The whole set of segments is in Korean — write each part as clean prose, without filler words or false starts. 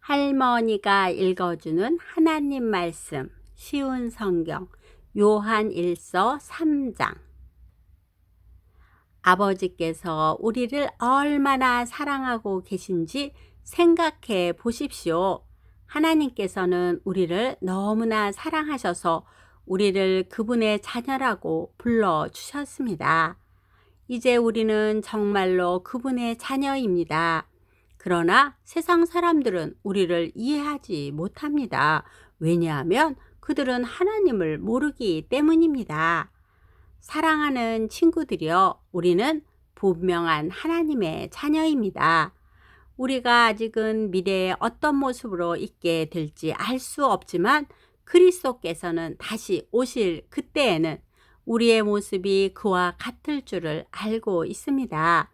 할머니가 읽어주는 하나님 말씀, 쉬운 성경, 요한 1서 3장. 아버지께서 우리를 얼마나 사랑하고 계신지 생각해 보십시오. 하나님께서는 우리를 너무나 사랑하셔서 우리를 그분의 자녀라고 불러주셨습니다. 이제 우리는 정말로 그분의 자녀입니다. 그러나 세상 사람들은 우리를 이해하지 못합니다. 왜냐하면 그들은 하나님을 모르기 때문입니다. 사랑하는 친구들이여, 우리는 분명한 하나님의 자녀입니다. 우리가 아직은 미래에 어떤 모습으로 있게 될지 알 수 없지만 그리스도께서는 다시 오실 그때에는 우리의 모습이 그와 같을 줄을 알고 있습니다.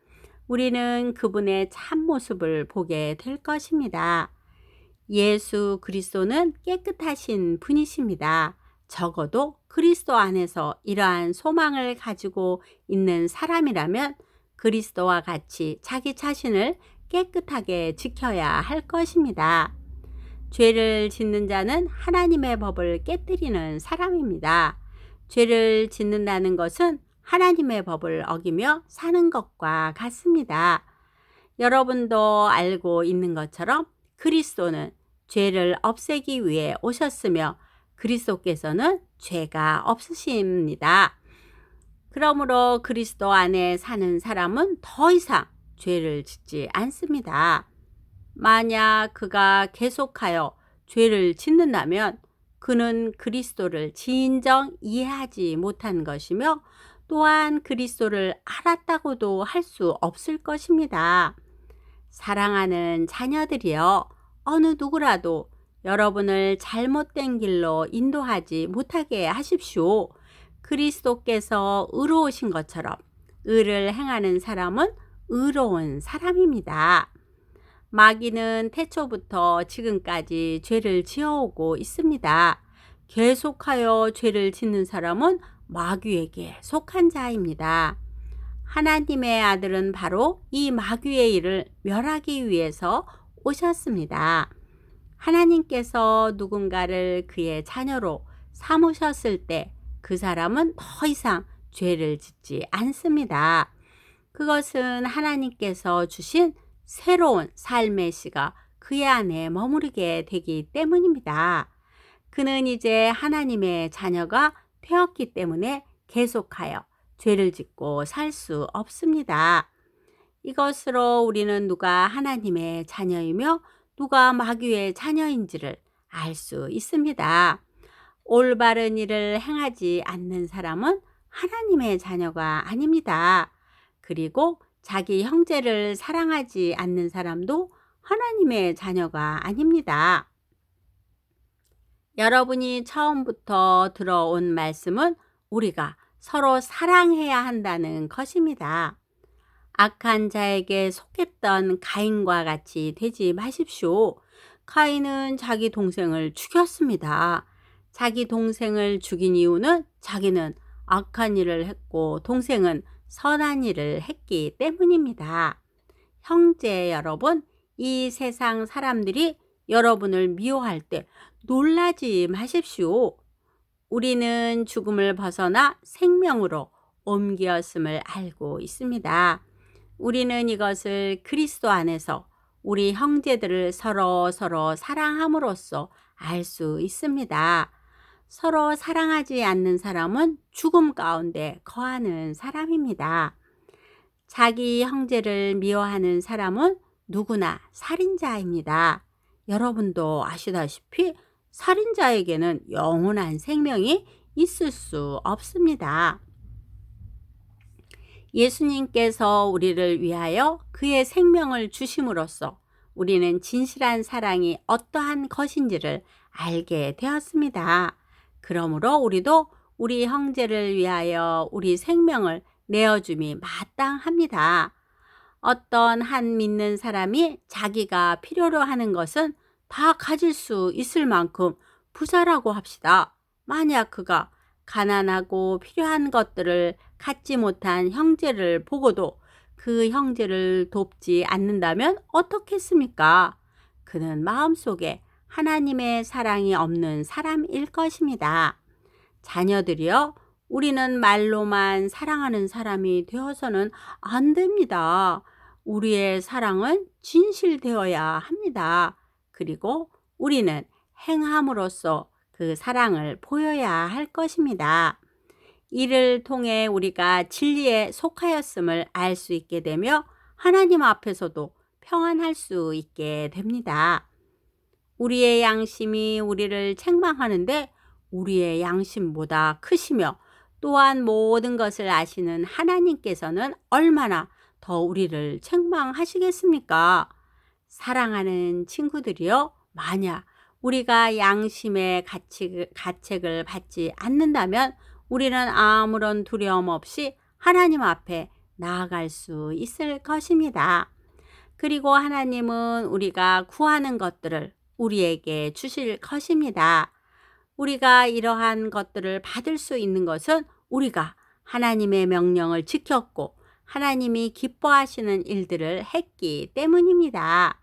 우리는 그분의 참모습을 보게 될 것입니다. 예수 그리스도는 깨끗하신 분이십니다. 적어도 그리스도 안에서 이러한 소망을 가지고 있는 사람이라면 그리스도와 같이 자기 자신을 깨끗하게 지켜야 할 것입니다. 죄를 짓는 자는 하나님의 법을 깨뜨리는 사람입니다. 죄를 짓는다는 것은 하나님의 법을 어기며 사는 것과 같습니다. 여러분도 알고 있는 것처럼 그리스도는 죄를 없애기 위해 오셨으며 그리스도께서는 죄가 없으십니다. 그러므로 그리스도 안에 사는 사람은 더 이상 죄를 짓지 않습니다. 만약 그가 계속하여 죄를 짓는다면 그는 그리스도를 진정 이해하지 못한 것이며 또한 그리스도를 알았다고도 할 수 없을 것입니다. 사랑하는 자녀들이여, 어느 누구라도 여러분을 잘못된 길로 인도하지 못하게 하십시오. 그리스도께서 의로우신 것처럼 의를 행하는 사람은 의로운 사람입니다. 마귀는 태초부터 지금까지 죄를 지어오고 있습니다. 계속하여 죄를 짓는 사람은 마귀에게 속한 자입니다. 하나님의 아들은 바로 이 마귀의 일을 멸하기 위해서 오셨습니다. 하나님께서 누군가를 그의 자녀로 삼으셨을 때 그 사람은 더 이상 죄를 짓지 않습니다. 그것은 하나님께서 주신 새로운 삶의 씨가 그의 안에 머무르게 되기 때문입니다. 그는 이제 하나님의 자녀가 되었기 때문에 계속하여 죄를 짓고 살 수 없습니다. 이것으로 우리는 누가 하나님의 자녀이며 누가 마귀의 자녀인지를 알 수 있습니다. 올바른 일을 행하지 않는 사람은 하나님의 자녀가 아닙니다. 그리고 자기 형제를 사랑하지 않는 사람도 하나님의 자녀가 아닙니다. 여러분이 처음부터 들어온 말씀은 우리가 서로 사랑해야 한다는 것입니다. 악한 자에게 속했던 가인과 같이 되지 마십시오. 가인은 자기 동생을 죽였습니다. 자기 동생을 죽인 이유는 자기는 악한 일을 했고 동생은 선한 일을 했기 때문입니다. 형제 여러분, 이 세상 사람들이 여러분을 미워할 때 놀라지 마십시오. 우리는 죽음을 벗어나 생명으로 옮겼음을 알고 있습니다. 우리는 이것을 그리스도 안에서 우리 형제들을 서로 사랑함으로써 알 수 있습니다. 서로 사랑하지 않는 사람은 죽음 가운데 거하는 사람입니다. 자기 형제를 미워하는 사람은 누구나 살인자입니다. 여러분도 아시다시피 살인자에게는 영원한 생명이 있을 수 없습니다. 예수님께서 우리를 위하여 그의 생명을 주심으로써 우리는 진실한 사랑이 어떠한 것인지를 알게 되었습니다. 그러므로 우리도 우리 형제를 위하여 우리 생명을 내어줌이 마땅합니다. 어떤 한 믿는 사람이 자기가 필요로 하는 것은 다 가질 수 있을 만큼 부자라고 합시다. 만약 그가 가난하고 필요한 것들을 갖지 못한 형제를 보고도 그 형제를 돕지 않는다면 어떻겠습니까? 그는 마음속에 하나님의 사랑이 없는 사람일 것입니다. 자녀들이여, 우리는 말로만 사랑하는 사람이 되어서는 안 됩니다. 우리의 사랑은 진실되어야 합니다. 그리고 우리는 행함으로써 그 사랑을 보여야 할 것입니다. 이를 통해 우리가 진리에 속하였음을 알 수 있게 되며 하나님 앞에서도 평안할 수 있게 됩니다. 우리의 양심이 우리를 책망하는데 우리의 양심보다 크시며 또한 모든 것을 아시는 하나님께서는 얼마나 더 우리를 책망하시겠습니까? 사랑하는 친구들이여, 만약 우리가 양심의 가책을 받지 않는다면 우리는 아무런 두려움 없이 하나님 앞에 나아갈 수 있을 것입니다. 그리고 하나님은 우리가 구하는 것들을 우리에게 주실 것입니다. 우리가 이러한 것들을 받을 수 있는 것은 우리가 하나님의 명령을 지켰고 하나님이 기뻐하시는 일들을 했기 때문입니다.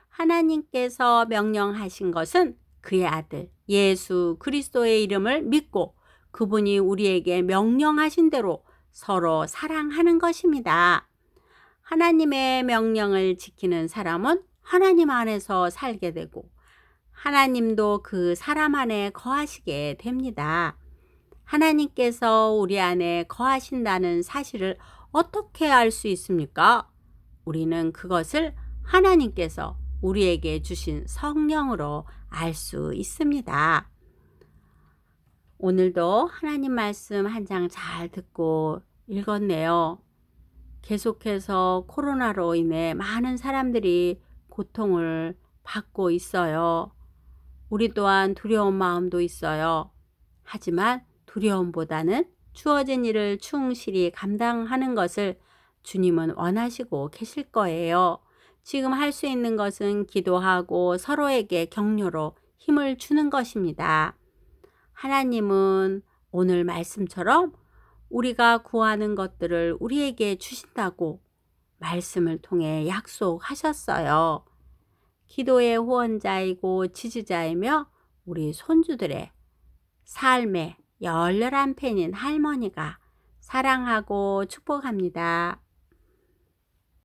하나님께서 명령하신 것은 그의 아들 예수 그리스도의 이름을 믿고 그분이 우리에게 명령하신 대로 서로 사랑하는 것입니다. 하나님의 명령을 지키는 사람은 하나님 안에서 살게 되고 하나님도 그 사람 안에 거하시게 됩니다. 하나님께서 우리 안에 거하신다는 사실을 어떻게 알 수 있습니까? 우리는 그것을 하나님께서 우리에게 주신 성령으로 알 수 있습니다. 오늘도 하나님 말씀 한 장 잘 듣고 읽었네요. 계속해서 코로나로 인해 많은 사람들이 고통을 받고 있어요. 우리 또한 두려운 마음도 있어요. 하지만 두려움보다는 주어진 일을 충실히 감당하는 것을 주님은 원하시고 계실 거예요. 지금 할 수 있는 것은 기도하고 서로에게 격려로 힘을 주는 것입니다. 하나님은 오늘 말씀처럼 우리가 구하는 것들을 우리에게 주신다고 말씀을 통해 약속하셨어요. 기도의 후원자이고 지지자이며 우리 손주들의 삶의 열렬한 팬인 할머니가 사랑하고 축복합니다.